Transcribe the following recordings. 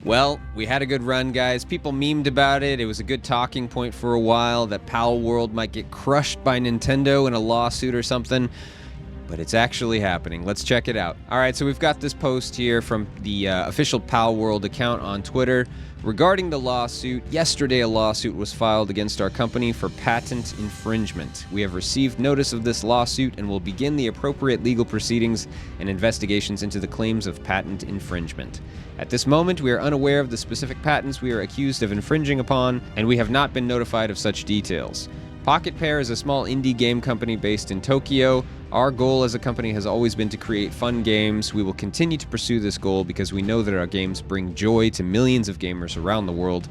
Well, we had a good run, guys. People memed about it. It was a good talking point for a while that Palworld might get crushed by Nintendo in a lawsuit or something. But it's actually happening. Let's check it out. All right, so we've got this post here from the official Palworld account on Twitter regarding the lawsuit. Yesterday, a lawsuit was filed against our company for patent infringement. We have received notice of this lawsuit and will begin the appropriate legal proceedings and investigations into the claims of patent infringement. At this moment, we are unaware of the specific patents we are accused of infringing upon, and we have not been notified of such details. Pocket Pair is a small indie game company based in Tokyo. Our goal as a company has always been to create fun games. We will continue to pursue this goal because we know that our games bring joy to millions of gamers around the world.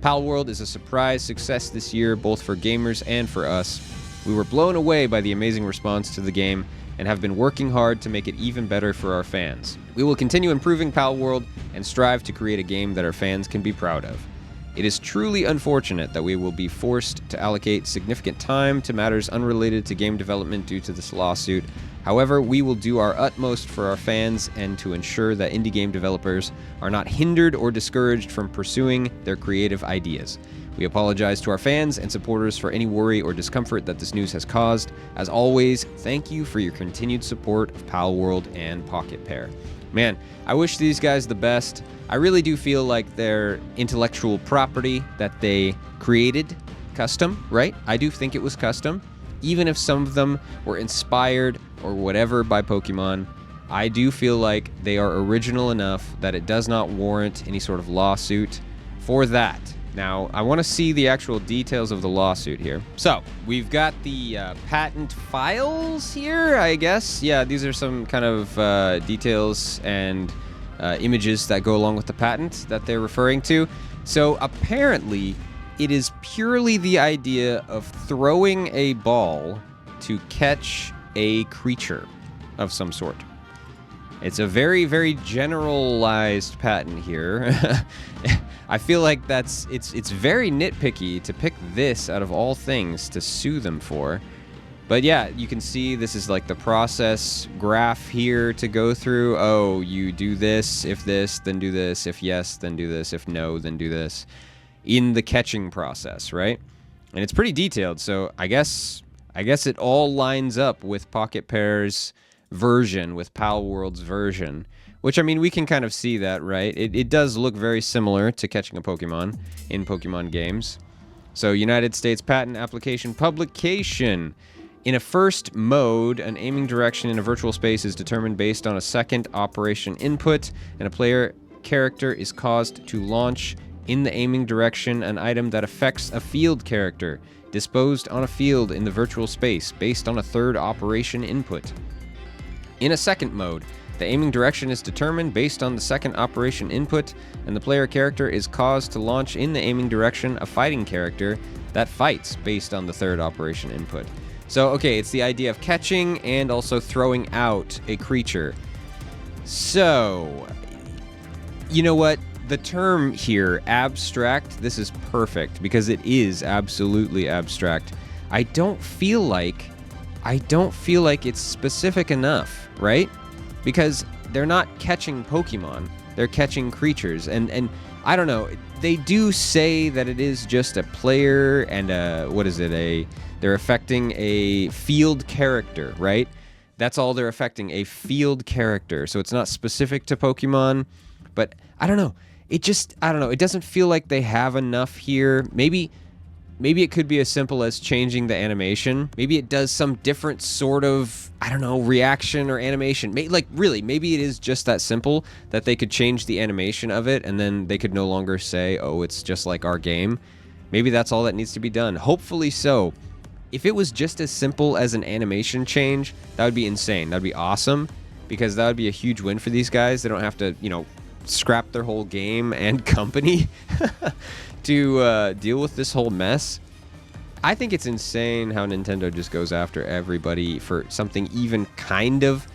Palworld is a surprise success this year, both for gamers and for us. We were blown away by the amazing response to the game and have been working hard to make it even better for our fans. We will continue improving Palworld and strive to create a game that our fans can be proud of. It is truly unfortunate that we will be forced to allocate significant time to matters unrelated to game development due to this lawsuit. However, we will do our utmost for our fans and to ensure that indie game developers are not hindered or discouraged from pursuing their creative ideas. We apologize to our fans and supporters for any worry or discomfort that this news has caused. As always, thank you for your continued support of Palworld and Pocket Pair. Man, I wish these guys the best. I really do feel like their intellectual property that they created, custom, right? I do think it was custom. Even if some of them were inspired or whatever by Pokemon, I do feel like they are original enough that it does not warrant any sort of lawsuit for that. Now, I want to see the actual details of the lawsuit here. So, we've got the patent files here, I guess. Yeah, these are some kind of details and images that go along with the patent that they're referring to. So, apparently, it is purely the idea of throwing a ball to catch a creature of some sort. It's a very, very generalized patent here. I feel like it's very nitpicky to pick this out of all things to sue them for. But yeah, you can see this is like the process graph here to go through. Oh, you do this, if this, then do this, if yes, then do this, if no, then do this. In the catching process, right? And it's pretty detailed, so I guess it all lines up with Pocket Pair's version, with Palworld's version, which, I mean, we can kind of see that, right? It does look very similar to catching a Pokemon in Pokemon games. So, United States Patent Application Publication. In a first mode, an aiming direction in a virtual space is determined based on a second operation input, and a player character is caused to launch in the aiming direction an item that affects a field character, disposed on a field in the virtual space based on a third operation input. In a second mode, the aiming direction is determined based on the second operation input, and the player character is caused to launch in the aiming direction a fighting character that fights based on the third operation input. So, okay, it's the idea of catching and also throwing out a creature. So, you know what? The term here, abstract, this is perfect because it is absolutely abstract. I don't feel like it's specific enough, right? Because they're not catching Pokemon, they're catching creatures. And I don't know, they do say that it is just a player and they're affecting a field character, right? That's all they're affecting, a field character. So it's not specific to Pokemon, but I don't know. It doesn't feel like they have enough here. Maybe it could be as simple as changing the animation. Maybe it does some different sort of, reaction or animation. Maybe it is just that simple that they could change the animation of it and then they could no longer say, oh, it's just like our game. Maybe that's all that needs to be done. Hopefully so. If it was just as simple as an animation change, that would be insane. That would be awesome because that would be a huge win for these guys. They don't have to, scrap their whole game and company to deal with this whole mess. I think it's insane how Nintendo just goes after everybody for something even kind of,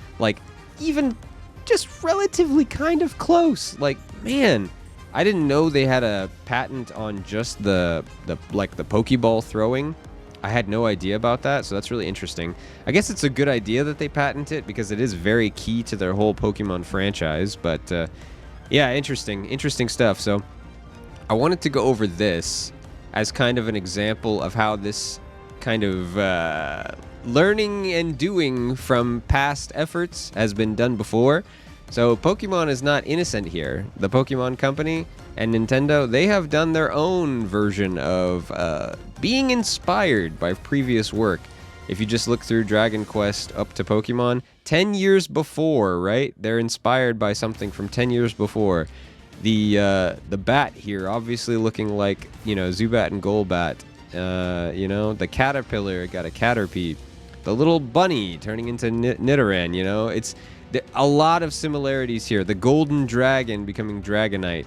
even just relatively kind of close. Like, man, I didn't know they had a patent on just the Pokeball throwing. I had no idea about that, so that's really interesting. I guess it's a good idea that they patent it because it is very key to their whole Pokemon franchise, but Yeah, interesting stuff. So I wanted to go over this as kind of an example of how this kind of learning and doing from past efforts has been done before. So Pokemon is not innocent here. The Pokemon Company and Nintendo, they have done their own version of being inspired by previous work. If you just look through Dragon Quest up to Pokemon, 10 years before, right? They're inspired by something from 10 years before. The bat here, obviously looking like, Zubat and Golbat. The caterpillar got a Caterpie. The little bunny turning into Nidoran, it's a lot of similarities here. The golden dragon becoming Dragonite.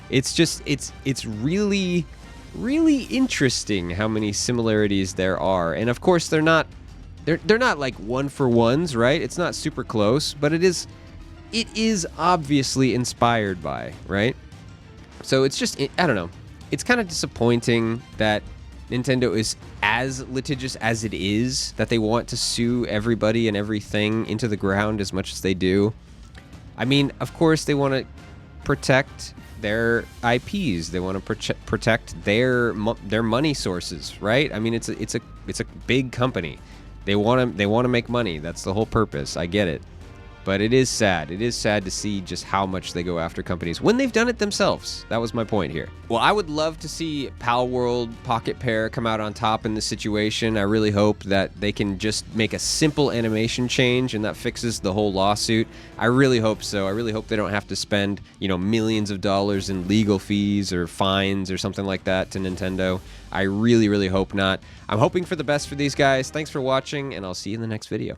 It's just, it's really, really interesting how many similarities there are. And of course, they're not like one-for-ones, right? It's not super close, but it is obviously inspired by, right? So it's just, I don't know. It's kind of disappointing that Nintendo is as litigious as it is, that they want to sue everybody and everything into the ground as much as they do. I mean, of course, they want to protect their IPs. They want to protect their money sources, right? I mean, it's a big company. They want to make money. That's the whole purpose. I get it. But it is sad. It is sad to see just how much they go after companies when they've done it themselves. That was my point here. Well, I would love to see Palworld Pocket Pair come out on top in this situation. I really hope that they can just make a simple animation change and that fixes the whole lawsuit. I really hope so. I really hope they don't have to spend, millions of dollars in legal fees or fines or something like that to Nintendo. I really, really hope not. I'm hoping for the best for these guys. Thanks for watching, and I'll see you in the next video.